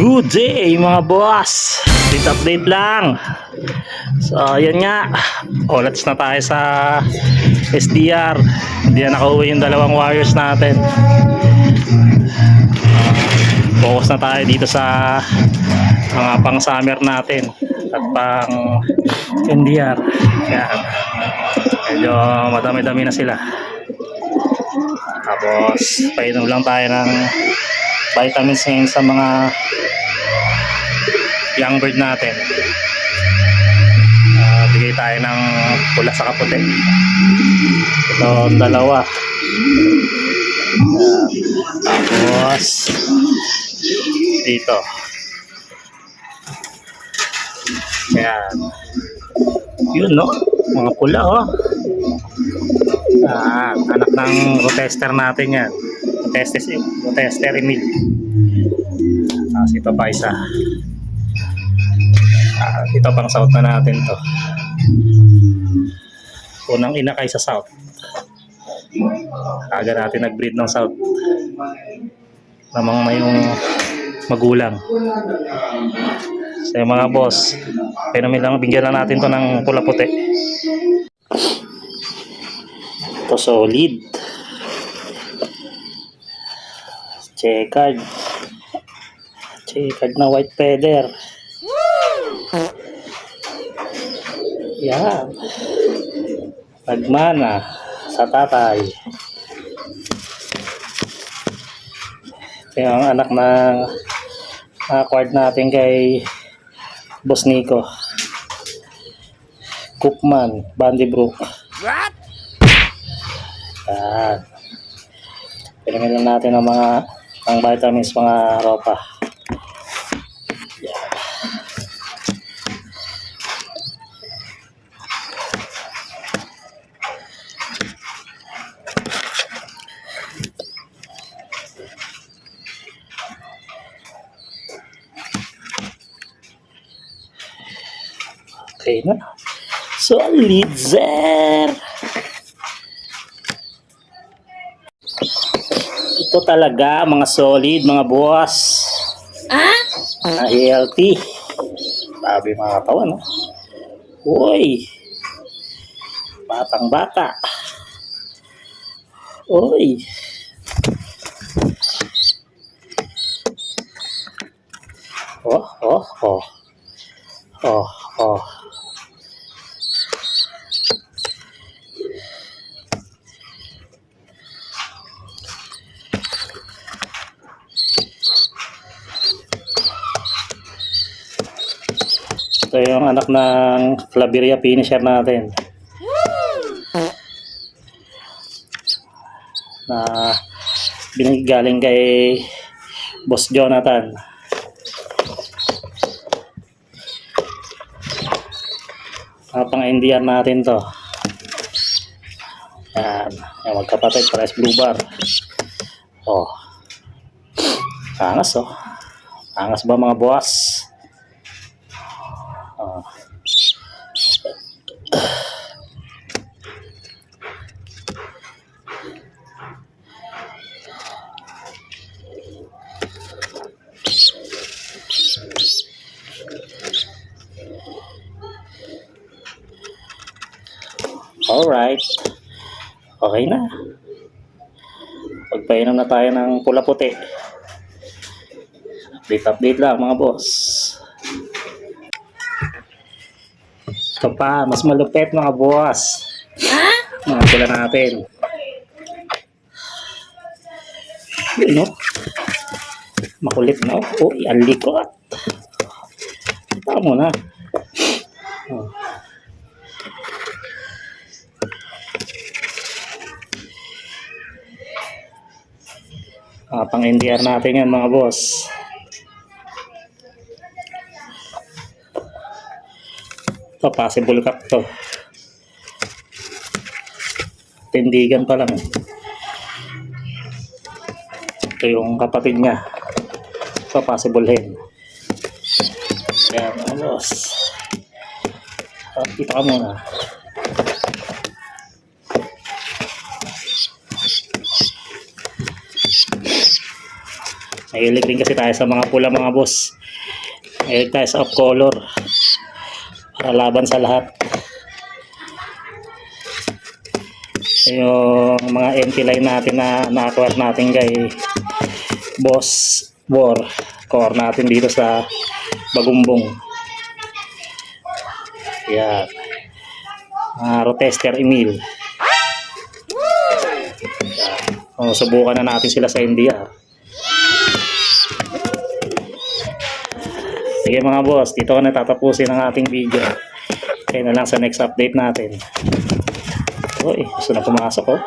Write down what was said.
Good day mga boss, update lang. So ayan nga, ulats na tayo sa SDR. Hindi na nakauwi yung dalawang wires natin. Focus na tayo dito sa mga pang summer natin at pang NDR. Yan, medyo madami-dami na sila. Tapos painom lang tayo ng vitamins ngayon sa mga young bird natin. Bigay tayo ng pula sa kaputi. Ito dalawa. Tapos dito. Ayan. Yun no, mga pula oh. Anak ng rotester natin yan. Rotester Emil. Tapos ito pa isa. Ito pang south na natin to. Unang ina kay sa south. Aga natin nag-breed ng south. Namang may yung magulang. So yung mga boss, bigyan na natin to ng pula puti. Ito solid. Checkered na white feather. Yan. Pagmana sa tatay. Ito yung anak ng acquired natin kay Boss Nico. Cookman, Bandybrook. What? Yan. Pinamin lang natin ang mga pang vitamins, mga ropa. Yan. Okay na. Solid, sir. Ito talaga mga solid, mga boss. Mga healthy. Sabi mga katawan, no? Uy. Batang bata. Uy. Oh. Ito yung anak ng Claveria finisher natin. Na binagaling kay Boss Jonathan. Pang NDR natin to. Yan. Yung magkapatid, price blue bar. Oh. Angas oh. Angas ba mga boss? Alright. Okay na. Pagpainom na tayo ng pula puti. Update lang mga boss. Ito pa, mas malupit mga boss. Mga pula natin. Yun no? Makulit na. Oh, ang likot. Ito mo na. Oh. Pang NDR natin yan mga boss. Ito possible cup to. Tindigan pa lang. Ito yung kapatid niya. Ito possible hen. Yan mga boss. Kita ka muna. Mahilig rin kasi tayo sa mga pula mga boss. Mahilig tayo sa off color. Para laban sa lahat. Yung mga empty line natin na na-acquire natin kay Boss Bor. Core natin dito sa Bagumbong. Yan. Rochester Emil. O, subukan na natin sila sa NDR. Sige mga boss, dito ka natatapusin ang ating video. Kaya na lang sa next update natin. Uy, gusto na pumasok oh.